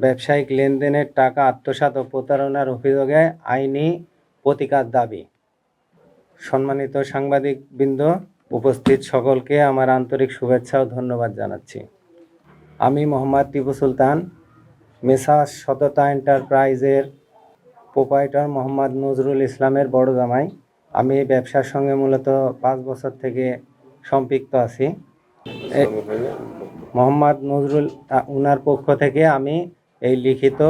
ব্যবসায়িক লেনদেনের টাকা আত্মসাৎ ও প্রতারণার অভিযোগে আইনি প্রতিকার দাবি। সম্মানিত সাংবাদিকবৃন্দ, উপস্থিত সকলকে আমার আন্তরিক শুভেচ্ছা ও ধন্যবাদ জানাচ্ছি। আমি মোহাম্মদ টিপু সুলতান, মেসার্স সততা এন্টারপ্রাইজের প্রোপাইটর মোহাম্মদ নজরুল ইসলামের বড় জামাই। আমি এই ব্যবসার সঙ্গে মূলত 5 বছর থেকে সম্পৃক্ত আছি। মোহাম্মদ নজরুল উনার পক্ষ থেকে আমি এই লিখিত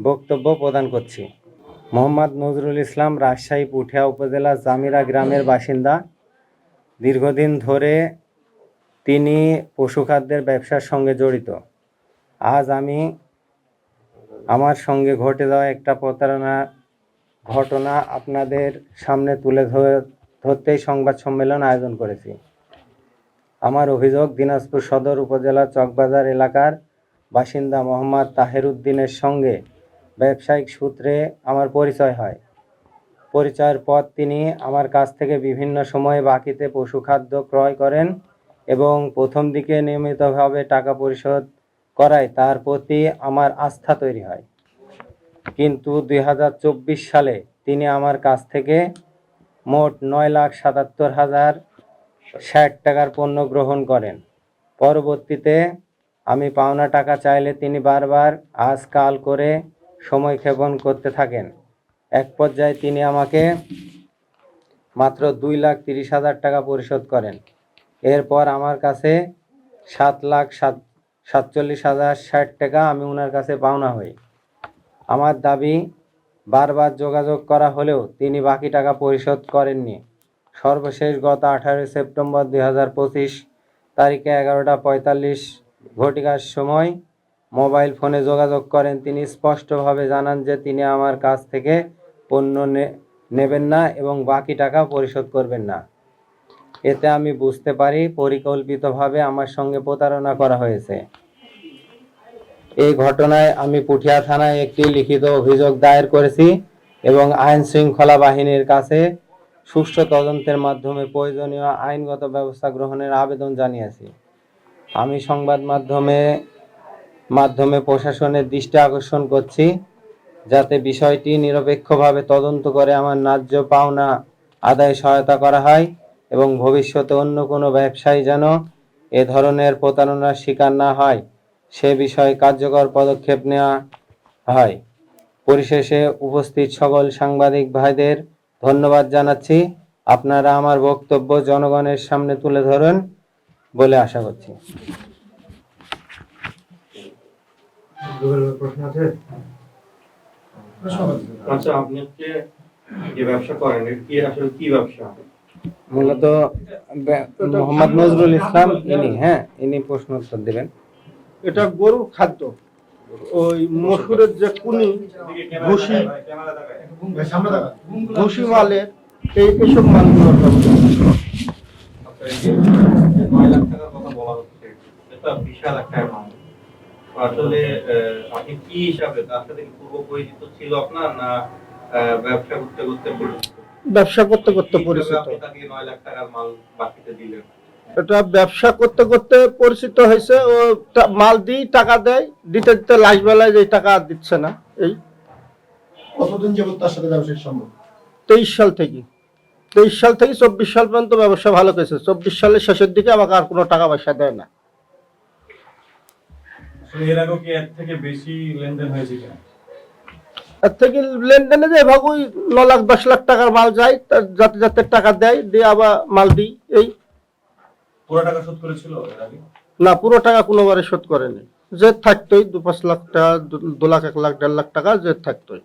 বক্তব্য প্রদান করছি। মোহাম্মদ নজরুল ইসলাম রাজশাহী পুঠিয়া উপজেলার জামিরা গ্রামের বাসিন্দা। দীর্ঘদিন ধরে তিনি পশুখাদ্যের ব্যবসার সঙ্গে জড়িত। আজ আমি আমার সঙ্গে ঘটে যাওয়া একটা প্রতারণা ঘটনা আপনাদের সামনে তুলে ধরতেই সংবাদ সম্মেলন আয়োজন করেছি। আমার অভিযোগ, দিনাজপুর সদর উপজেলার চকবাজার এলাকার বাসিন্দা মোহাম্মদ তাহের উদ্দিনের সঙ্গে ব্যবসায়িক সূত্রে আমার পরিচয় হয়। পরিচয়ের পর তিনি আমার কাছ থেকে বিভিন্ন সময়ে বাকিতে পশুখাদ্য ক্রয় করেন এবং প্রথম দিকে নিয়মিতভাবে টাকা পরিশোধ করায় তার প্রতি আমার আস্থা তৈরি হয়। কিন্তু 2024 সালে তিনি আমার কাছ থেকে মোট 9,77,060 টাকার পণ্য গ্রহণ করেন। পরবর্তীতে আমি পাওনা টাকা চাইলে তিনি বারবার আজ কাল করে সময় ক্ষেপণ করতে থাকেন। এক পর্যায়ে তিনি আমাকে মাত্র 2,30,000 টাকা পরিশোধ করেন। এরপর আমার কাছে 7,47,060 টাকা আমি ওনার কাছে পাওনা হই। আমার দাবি, বারবার যোগাযোগ করা হলেও তিনি বাকি টাকা পরিশোধ করেননি। সর্বশেষ গত 18 সেপ্টেম্বর 2025 তারিখে 11:45 ঘটিকার সময় মোবাইল ফোনে যোগাযোগ করেন। তিনি স্পষ্টভাবে জানান যে তিনি আমার কাছ থেকে পণ্য নেবেন না এবং বাকি টাকা পরিশোধ করবেন না। এতে আমি বুঝতে পারি পরিকল্পিতভাবে আমার সঙ্গে প্রতারণা করা হয়েছে। এই ঘটনায় আমি পুঠিয়া থানায় একটি লিখিত অভিযোগ দায়ের করেছি এবং আইন শৃঙ্খলা বাহিনীর কাছে সুষ্ঠু তদন্তের মাধ্যমে প্রয়োজনীয় আইনগত ব্যবস্থা গ্রহণের আবেদন জানিয়েছি। আমি সংবাদ মাধ্যমে প্রশাসনের দৃষ্টি আকর্ষণ করছি যাতে বিষয়টি নিরপেক্ষভাবে তদন্ত করে আমার ন্যায্য পাওনা আদায়ে সহায়তা করা হয় এবং ভবিষ্যতে অন্য কোনো ব্যবসায়ী যেন এ ধরনের প্রতারণার শিকার না হয় সে বিষয়ে কার্যকর পদক্ষেপ নেওয়া হয়। পরিশেষে উপস্থিত সকল সাংবাদিক ভাইদের ধন্যবাদ জানাচ্ছি। আপনারা আমার বক্তব্য জনগণের সামনে তুলে ধরুন বলে আশা করছি। আচ্ছা, আপনি যে ব্যবসা করেন কি আসলে কি ব্যবসা? মূলত মোহাম্মদ নজরুল ইসলাম ইনি প্রশ্ন উত্তর দেবেন। এটা গরুর খাদ্য, ওই মসুরের যে কুনি ভুসি মালের এইসব মালগুলোর ব্যবসা। 9 লাখ টাকার কথা বলা হচ্ছে, এটা বিশাল একটা অ্যামাউন্ট। আসলে আপনি কি হিসাবে তার সাথে পূর্ব পরিচিত ছিল আপনার, না ব্যবসা করতে করতে পরিচিত? ব্যবসা করতে করতে পরিচিত। আপনি তাকে 9 লাখ টাকার মাল বাকিতে দিলেন? এটা ব্যবসা করতে করতে পরিচিত হয়েছে। ও মাল দিয়ে টাকা দেয়, দিতে দিতে লাস্ট বেলায় যে টাকা দিচ্ছে না। এই কতদিন যাবত তার সাথে ব্যবসায়িক সম্পর্ক? 23 সাল থেকে 24 সাল পর্যন্ত ব্যবসা ভালো করেছে। 24 সালের শেষের দিকে আমাকে আর কোনো টাকা পয়সা দেয় না। এর আগেও কি এর থেকে বেশি লেনদেন হয়েছে কিনা? এর থেকে লেনদেনে যে ভাগ ওই 9 লাখ 10 লাখ টাকার মাল যায়, যাতে যাতে টাকা দেয়, দিয়ে আবার মাল দিই। এই পুরো টাকা শোধ করেছিল এর আগে? না, পুরো টাকা কোনোবারে শোধ করেনি। যে থাকতোই 2-5 লাখ টাকা, 2 লাখ 1 লাখ 1.5 লাখ টাকা যে থাকতোই।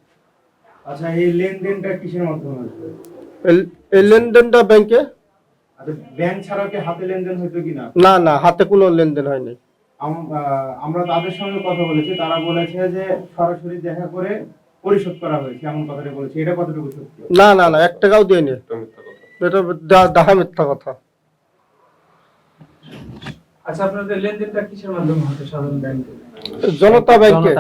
আচ্ছা, এই লেনদেনটা কিসের মাধ্যমে হচ্ছে? এই লেনদেনটা ব্যাংকে। আচ্ছা, ব্যাংক ছাড়া কি হাতে লেনদেন হইতো কিনা? না না, হাতে কোনো লেনদেন হয়নি। আমরা তাদের সঙ্গে কথা বলেছি, তারা বলেছে যে সরাসরি দেখা করে পরিশোধ করা হয়েছে, এমন কথাটা বলেছে। এটা কতটুকু সত্যি? না না না, 1 টাকাও দেয়নি। এটা ডাহা মিথ্যা কথা। আচ্ছা, আপনাদের লেনদেনটা কিসের মাধ্যমে হতো? সাধারণ ব্যাংকে? জনতা ব্যাংকে।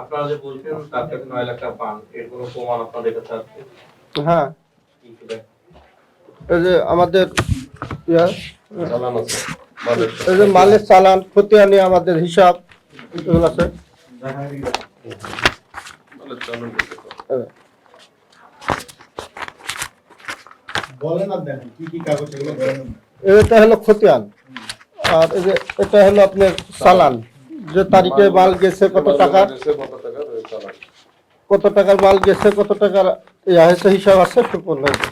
আপনারা যে বলছেন তার কাছে 9 লাখ টাকা পান, এর কোনো প্রমাণ আপনাদের কাছে আছে? হ্যাঁ, এই যে আমাদের এই যে মালের চালান, খতিয়ানি, আমাদের হিসাব এগুলো আছে। বলেন আর দেখেন কি কি কাগজ এগুলো বলেন। এটা হলো খতিয়ান, আর এই যে এটা হলো আপনার চালান, যে তারিখে মাল গেছে কত টাকার মাল গেছে, কত টাকার ইয়া হয়েছে, হিসাব আছে সম্পূর্ণ হয়েছে।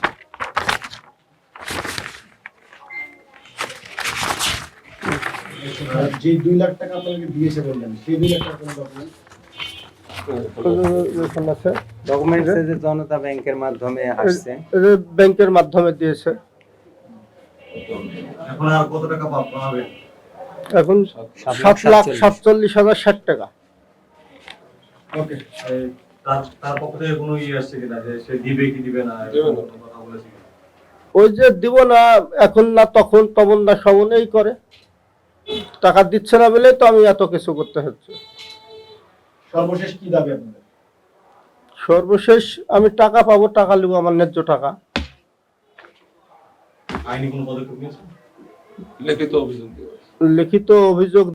আর যে 2 লাখ টাকা আপনাকে দিয়েছে বললেন, সেই 2 লাখ টাকা কোনো ডকুমেন্ট? এখানে আছে, ডকুমেন্টস যে জনতা ব্যাংকের মাধ্যমে আসছে। এই যে ব্যাংকের মাধ্যমে দিয়েছে। এখন আর কত টাকা পাবে? এখন 7,47,060 টাকা। ওকে। তার পক্ষ থেকে কোনো ইয়ে আসছে কিনা যে সে দিবে কি দিবে না, কথা বলেছে কিনা? ওই যে দিব না, এখন না তখন, তখন না সবন এই করে, টাকা দিচ্ছে না বলে তো আমি এত কিছু করতে হচ্ছে। সর্বশেষ কি দাবি আপনাদের? সর্বশেষ আমি টাকা পাবো, টাকা নেবো, আমার ন্যায্য টাকা। আইনি কোনো পদক্ষেপ নিয়েছে? লিখিত অভিযোগ